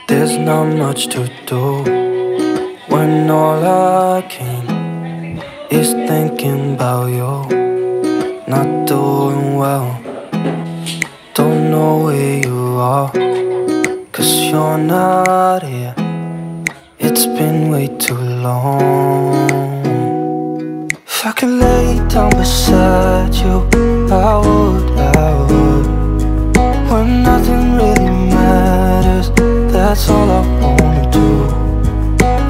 There's not much to do when all I can is thinking about you. Not doing well, don't know where you are, 'cause you're not here. It's been way too long. If I could lay down beside you, I would. When nothing really matters, that's all I wanna do.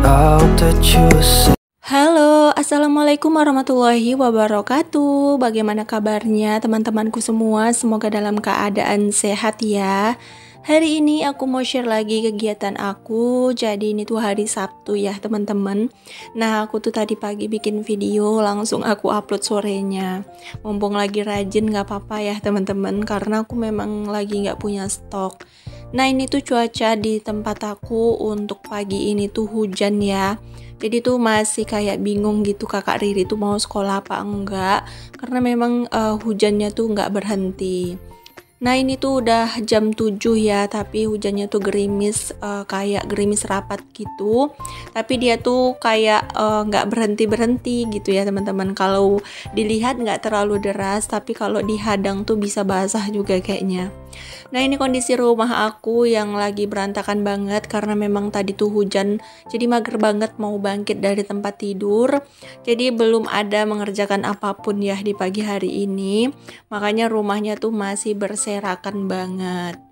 I hope that you say. Halo, assalamualaikum warahmatullahi wabarakatuh. Bagaimana kabarnya teman-temanku semua? Semoga dalam keadaan sehat ya. Hari ini aku mau share lagi kegiatan aku. Jadi ini tuh hari Sabtu ya teman-teman. Nah aku tuh tadi pagi bikin video, langsung aku upload sorenya. Mumpung lagi rajin gak apa-apa ya teman-teman, karena aku memang lagi gak punya stok. Nah ini tuh cuaca di tempat aku untuk pagi ini tuh hujan ya. Jadi tuh masih kayak bingung gitu kakak Riri tuh mau sekolah apa enggak, karena memang hujannya tuh nggak berhenti. Nah ini tuh udah jam 7 ya, tapi hujannya tuh gerimis, kayak gerimis rapat gitu. Tapi dia tuh kayak nggak berhenti-berhenti gitu ya teman-teman. Kalau dilihat nggak terlalu deras, tapi kalau dihadang tuh bisa basah juga kayaknya. Nah ini kondisi rumah aku yang lagi berantakan banget karena memang tadi tuh hujan, jadi mager banget mau bangkit dari tempat tidur. Jadi belum ada mengerjakan apapun ya di pagi hari ini, makanya rumahnya tuh masih berserakan banget.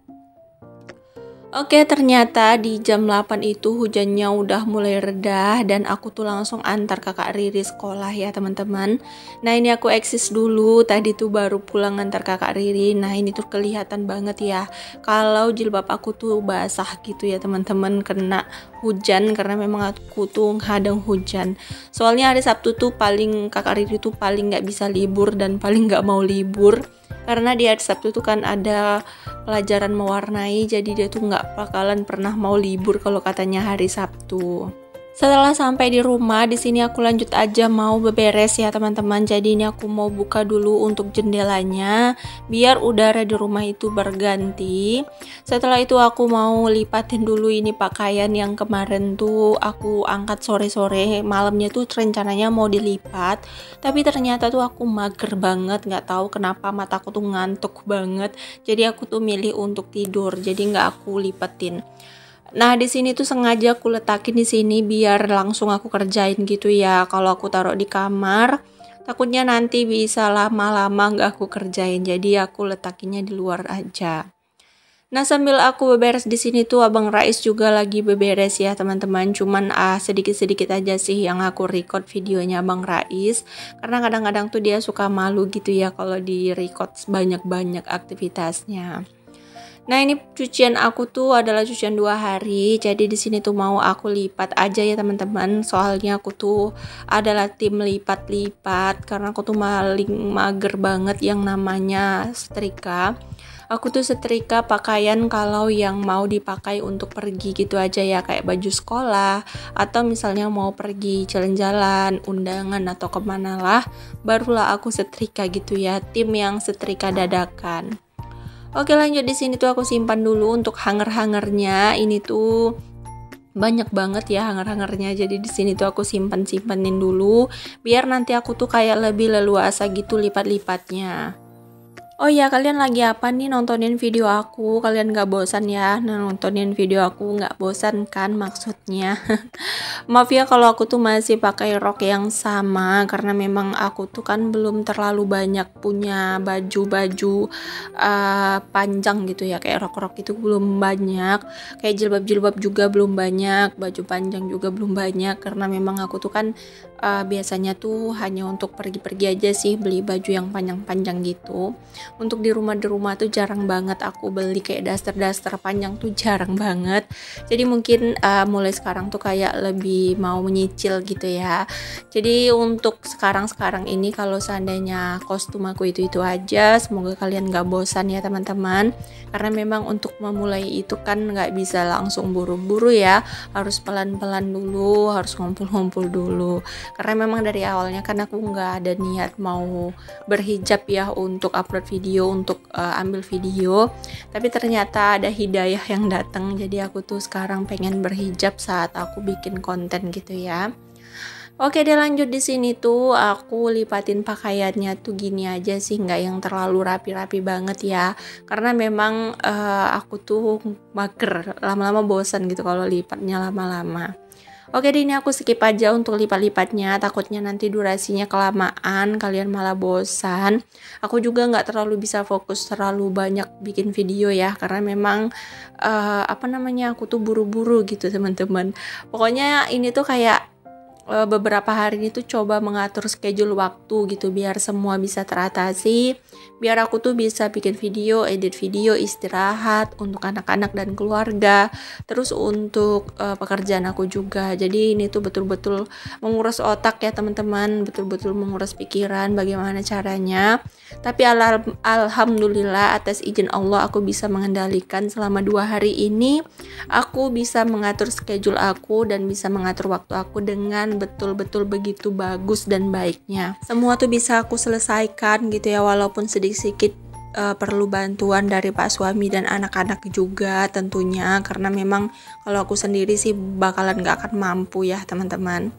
Oke, ternyata di jam 8 itu hujannya udah mulai reda dan aku tuh langsung antar kakak Riri sekolah ya teman-teman. Nah ini aku eksis dulu, tadi tuh baru pulang antar kakak Riri. Nah ini tuh kelihatan banget ya kalau jilbab aku tuh basah gitu ya teman-teman, kena hujan karena memang aku tuh hadang hujan. Soalnya hari Sabtu tuh kakak Riri tuh paling nggak bisa libur dan paling nggak mau libur. Karena di hari Sabtu tuh kan ada pelajaran mewarnai, jadi dia tuh nggak bakalan pernah mau libur kalau katanya hari Sabtu. Setelah sampai di rumah, di sini aku lanjut aja mau beberes ya teman-teman. Jadi ini aku mau buka dulu untuk jendelanya biar udara di rumah itu berganti. Setelah itu aku mau lipatin dulu ini pakaian yang kemarin tuh aku angkat sore-sore. Malamnya tuh rencananya mau dilipat, tapi ternyata tuh aku mager banget, nggak tahu kenapa mataku tuh ngantuk banget. Jadi aku tuh milih untuk tidur, jadi nggak aku lipetin. Nah di sini tuh sengaja aku letakin di sini biar langsung aku kerjain gitu ya. Kalau aku taruh di kamar, takutnya nanti bisa lama-lama nggak aku kerjain. Jadi aku letakinnya di luar aja. Nah sambil aku beberes di sini tuh Abang Rais juga lagi beberes ya teman-teman. Cuman sedikit-sedikit aja sih yang aku record videonya Abang Rais. Karena kadang-kadang tuh dia suka malu gitu ya kalau di record banyak-banyak aktivitasnya. Nah ini cucian aku tuh adalah cucian 2 hari, jadi di sini tuh mau aku lipat aja ya teman-teman. Soalnya aku tuh adalah tim lipat-lipat karena aku tuh paling mager banget yang namanya setrika. Aku tuh setrika pakaian kalau yang mau dipakai untuk pergi gitu aja ya, kayak baju sekolah atau misalnya mau pergi jalan-jalan, undangan atau kemana lah, barulah aku setrika gitu ya, tim yang setrika dadakan. Oke lanjut, di sini tuh aku simpan dulu untuk hanger-hangernya. Ini tuh banyak banget ya hanger-hangernya. Jadi di sini tuh aku simpan-simpanin dulu biar nanti aku tuh kayak lebih leluasa gitu lipat-lipatnya. Oh ya, kalian lagi apa nih nontonin video aku? Kalian gak bosan ya nontonin video aku? Gak bosan kan maksudnya? Maaf ya kalau aku tuh masih pakai rok yang sama, karena memang aku tuh kan belum terlalu banyak punya baju-baju panjang gitu ya. Kayak rok-rok itu belum banyak, kayak jilbab-jilbab juga belum banyak, baju panjang juga belum banyak. Karena memang aku tuh kan biasanya tuh hanya untuk pergi-pergi aja sih beli baju yang panjang-panjang gitu. Untuk di rumah tuh jarang banget aku beli kayak daster-daster panjang tuh jarang banget. Jadi mungkin mulai sekarang tuh kayak lebih mau menyicil gitu ya. Jadi untuk sekarang ini kalau seandainya kostum aku itu aja, semoga kalian gak bosan ya teman-teman. Karena memang untuk memulai itu kan gak bisa langsung buru-buru ya, harus pelan-pelan dulu, harus ngumpul-ngumpul dulu. karena memang dari awalnya kan aku nggak ada niat mau berhijab ya untuk upload video, untuk ambil video, tapi ternyata ada hidayah yang datang, jadi aku tuh sekarang pengen berhijab saat aku bikin konten gitu ya. Oke deh, lanjut di sini tuh aku lipatin pakaiannya tuh gini aja sih, nggak yang terlalu rapi-rapi banget ya, karena memang aku tuh mager, lama-lama bosan gitu kalau lipatnya lama-lama. Oke deh, ini aku skip aja untuk lipat-lipatnya, takutnya nanti durasinya kelamaan, kalian malah bosan. Aku juga nggak terlalu bisa fokus terlalu banyak bikin video ya, karena memang aku tuh buru-buru gitu teman-teman. Pokoknya ini tuh kayak beberapa hari ini tuh coba mengatur schedule waktu gitu biar semua bisa teratasi, biar aku tuh bisa bikin video, edit video, istirahat untuk anak-anak dan keluarga, terus untuk pekerjaan aku juga. Jadi ini tuh betul-betul menguras otak ya teman-teman, betul-betul menguras pikiran bagaimana caranya. Tapi alhamdulillah atas izin Allah aku bisa mengendalikan selama 2 hari ini, aku bisa mengatur schedule aku dan bisa mengatur waktu aku dengan betul-betul begitu bagus dan baiknya. Semua tuh bisa aku selesaikan gitu ya, walaupun sedikit-sedikit perlu bantuan dari pak suami dan anak-anak juga tentunya, karena memang kalau aku sendiri sih bakalan gak akan mampu ya teman-teman.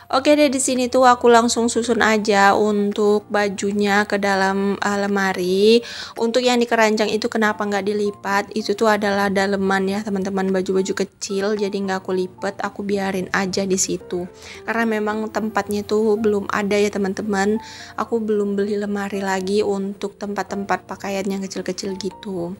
Oke deh, di sini tuh aku langsung susun aja untuk bajunya ke dalam lemari. Untuk yang di keranjang itu kenapa nggak dilipat? Itu tuh adalah daleman ya teman-teman, baju-baju kecil. Jadi nggak aku lipat, aku biarin aja di situ. Karena memang tempatnya tuh belum ada ya teman-teman. Aku belum beli lemari lagi untuk tempat-tempat pakaian yang kecil-kecil gitu.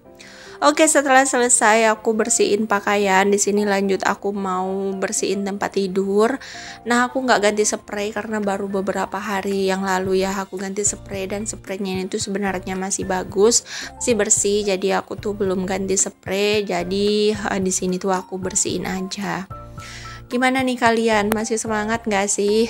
Oke, setelah selesai aku bersihin pakaian, di sini lanjut aku mau bersihin tempat tidur. Nah, aku nggak ganti spray karena baru beberapa hari yang lalu ya aku ganti spray, dan spraynya itu sebenarnya masih bagus, masih bersih. Jadi aku tuh belum ganti spray. Jadi di sini tuh aku bersihin aja. Gimana nih kalian, masih semangat gak sih?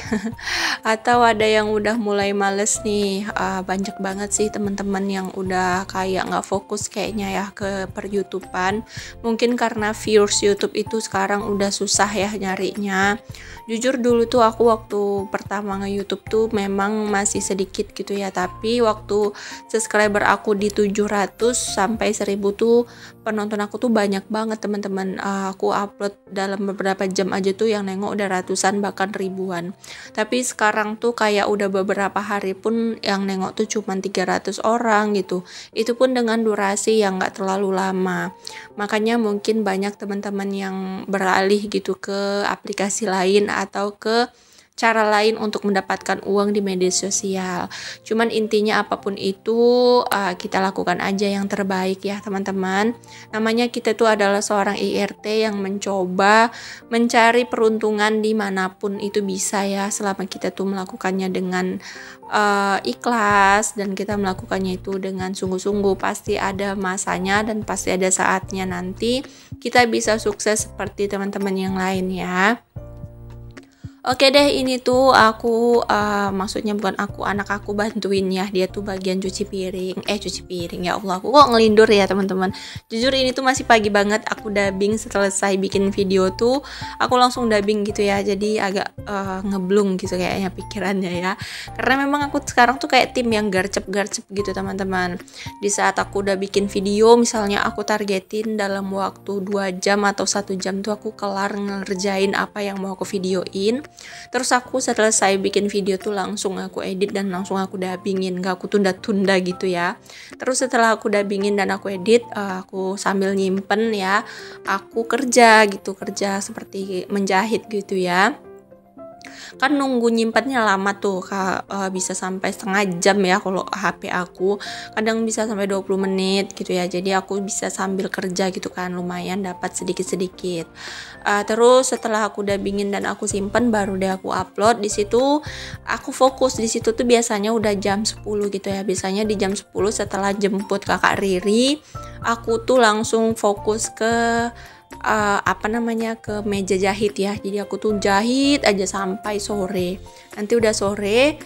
Atau ada yang udah mulai males nih? Banyak banget sih teman-teman yang udah kayak gak fokus kayaknya ya ke per YouTubean. Mungkin karena viewers YouTube itu sekarang udah susah ya nyarinya. Jujur dulu tuh aku waktu pertama nge-YouTube tuh memang masih sedikit gitu ya, tapi waktu subscriber aku di 700 sampai 1000 tuh penonton aku tuh banyak banget teman-teman. Aku upload dalam beberapa jam aja tuh yang nengok udah ratusan bahkan ribuan. Tapi sekarang tuh kayak udah beberapa hari pun yang nengok tuh cuma 300 orang gitu. Itu pun dengan durasi yang gak terlalu lama. Makanya mungkin banyak teman-teman yang beralih gitu ke aplikasi lain atau ke cara lain untuk mendapatkan uang di media sosial. Cuman intinya apapun itu kita lakukan aja yang terbaik ya teman-teman. Namanya kita tuh adalah seorang IRT yang mencoba mencari peruntungan dimanapun itu bisa ya, selama kita tuh melakukannya dengan ikhlas dan kita melakukannya itu dengan sungguh-sungguh. Pasti ada masanya dan pasti ada saatnya nanti kita bisa sukses seperti teman-teman yang lain ya. Oke deh, ini tuh aku maksudnya bukan aku, anak aku bantuin ya. Dia tuh bagian cuci piring ya Allah, aku kok ngelindur ya teman-teman. Jujur ini tuh masih pagi banget, aku dubbing selesai bikin video tuh aku langsung dubbing gitu ya. Jadi agak ngeblung gitu kayaknya pikirannya ya. Karena memang aku sekarang tuh kayak tim yang garcep-garcep gitu teman-teman. Di saat aku udah bikin video, misalnya aku targetin dalam waktu 2 jam atau 1 jam tuh aku kelar ngerjain apa yang mau aku videoin. Terus aku selesai bikin video tuh langsung aku edit dan langsung aku dubbingin, gak aku tunda-tunda gitu ya. Terus setelah aku dubbingin dan aku edit, aku sambil nyimpen ya, aku kerja seperti menjahit gitu ya. Kan nunggu nyimpennya lama tuh, bisa sampai setengah jam ya kalau HP aku, kadang bisa sampai 20 menit gitu ya. Jadi aku bisa sambil kerja gitu kan, lumayan dapat sedikit-sedikit. Terus setelah aku dubbingin dan aku simpen, baru deh aku upload. Di situ aku fokus, di situ tuh biasanya udah jam 10 gitu ya. Biasanya di jam 10 setelah jemput kakak Riri, aku tuh langsung fokus ke ke meja jahit ya. Jadi aku tuh jahit aja sampai sore. Nanti udah sore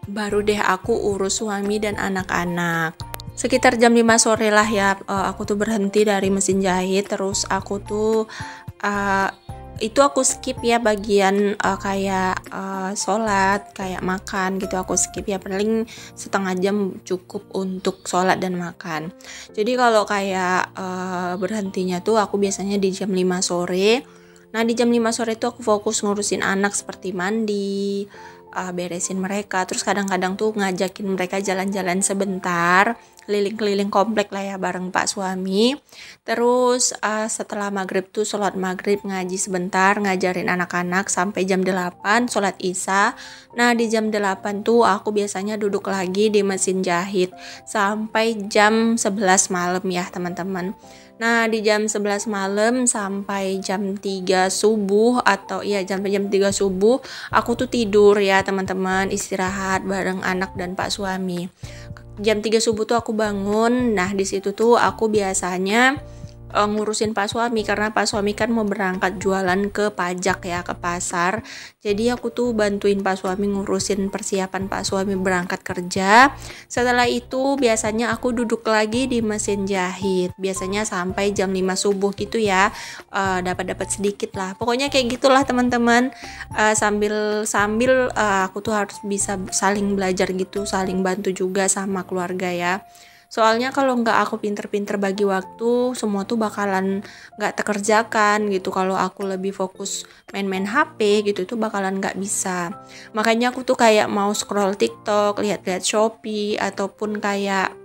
baru deh aku urus suami dan anak-anak. Sekitar jam 5 sore lah ya, aku tuh berhenti dari mesin jahit. Terus aku tuh itu aku skip ya bagian kayak sholat, kayak makan gitu aku skip ya, paling setengah jam cukup untuk sholat dan makan. Jadi kalau kayak berhentinya tuh aku biasanya di jam 5 sore. Nah di jam 5 sore itu aku fokus ngurusin anak seperti mandi, beresin mereka, terus kadang-kadang tuh ngajakin mereka jalan-jalan sebentar, keliling-keliling komplek lah ya bareng Pak suami. Terus setelah maghrib tuh sholat maghrib, ngaji sebentar, ngajarin anak-anak sampai jam 8 sholat isya. Nah di jam 8 tuh aku biasanya duduk lagi di mesin jahit sampai jam 11 malam ya teman-teman. Nah di jam 11 malam sampai jam 3 subuh atau ya jam 3 subuh aku tuh tidur ya teman-teman, istirahat bareng anak dan Pak suami. Jam 3 subuh tuh aku bangun. Nah di situ tuh aku biasanya ngurusin Pak suami, karena Pak suami kan mau berangkat jualan ke pajak ya, ke pasar. Jadi aku tuh bantuin Pak suami ngurusin persiapan Pak suami berangkat kerja. Setelah itu biasanya aku duduk lagi di mesin jahit, biasanya sampai jam 5 subuh gitu ya, dapat sedikit lah. Pokoknya kayak gitulah teman-teman, sambil aku tuh harus bisa saling belajar gitu, saling bantu juga sama keluarga ya. Soalnya kalau nggak aku pinter-pinter bagi waktu, semua tuh bakalan nggak terkerjakan gitu. Kalau aku lebih fokus main-main HP gitu tuh bakalan nggak bisa. Makanya aku tuh kayak mau scroll TikTok, lihat-lihat Shopee, ataupun kayak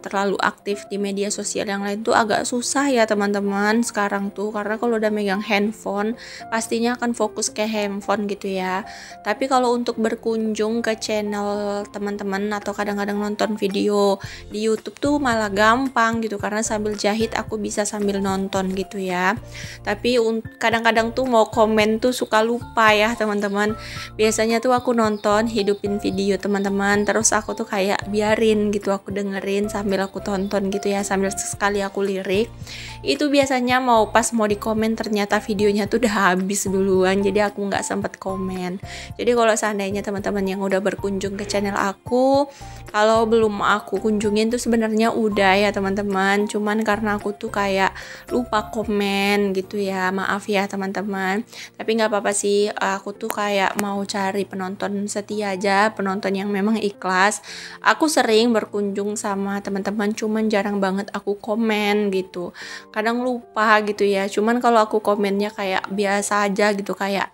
terlalu aktif di media sosial yang lain tuh agak susah ya teman-teman sekarang tuh, karena kalau udah megang handphone pastinya akan fokus ke handphone gitu ya. Tapi kalau untuk berkunjung ke channel teman-teman atau kadang-kadang nonton video di YouTube tuh malah gampang gitu, karena sambil jahit aku bisa sambil nonton gitu ya. Tapi kadang-kadang tuh mau komen tuh suka lupa ya teman-teman. Biasanya tuh aku nonton, hidupin video teman-teman, terus aku tuh kayak biarin gitu, aku dengerin sambil aku tonton gitu ya, sambil sekali aku lirik. Itu biasanya pas mau di komen ternyata videonya tuh udah habis duluan, jadi aku nggak sempet komen. Jadi kalau seandainya teman-teman yang udah berkunjung ke channel aku, kalau belum aku kunjungin tuh sebenarnya udah ya teman-teman, cuman karena aku tuh kayak lupa komen gitu ya, maaf ya teman-teman. Tapi nggak apa-apa sih, aku tuh kayak mau cari penonton setia aja, penonton yang memang ikhlas. Aku sering berkunjung sama teman-teman, cuman jarang banget aku komen gitu, kadang lupa gitu ya. Cuman kalau aku komennya kayak biasa aja gitu, kayak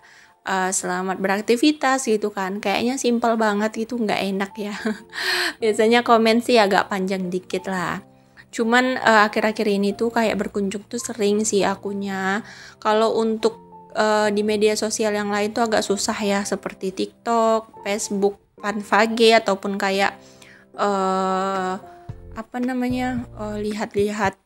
selamat beraktivitas gitu kan, kayaknya simpel banget gitu, nggak enak ya. Biasanya komen sih agak panjang dikit lah. Cuman akhir-akhir ini tuh kayak berkunjung tuh sering sih akunya. Kalau untuk di media sosial yang lain tuh agak susah ya, seperti TikTok, Facebook, Fanvage, ataupun kayak lihat-lihat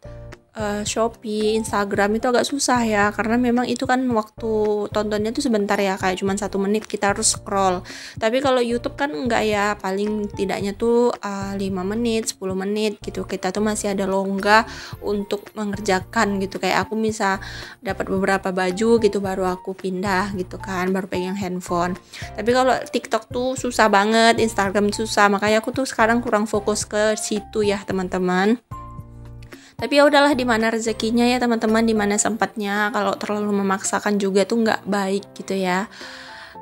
Shopee, Instagram itu agak susah ya, karena memang itu kan waktu tontonnya tuh sebentar ya, kayak cuma 1 menit kita harus scroll. Tapi kalau YouTube kan enggak ya, paling tidaknya tuh 5 menit, 10 menit gitu, kita tuh masih ada longga untuk mengerjakan gitu. Kayak aku bisa dapat beberapa baju gitu, baru aku pindah gitu kan, baru pegang handphone. Tapi kalau TikTok tuh susah banget, Instagram susah, makanya aku tuh sekarang kurang fokus ke situ ya teman-teman. Tapi ya udahlah, di mana rezekinya ya teman-teman, di mana sempatnya. Kalau terlalu memaksakan juga tuh nggak baik gitu ya.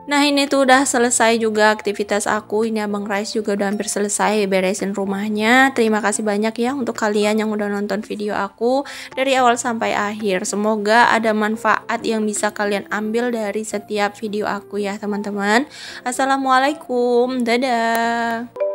Nah ini tuh udah selesai juga aktivitas aku. Ini Abang Rais juga udah hampir selesai beresin rumahnya. Terima kasih banyak ya untuk kalian yang udah nonton video aku dari awal sampai akhir. Semoga ada manfaat yang bisa kalian ambil dari setiap video aku ya teman-teman. Assalamualaikum, dadah.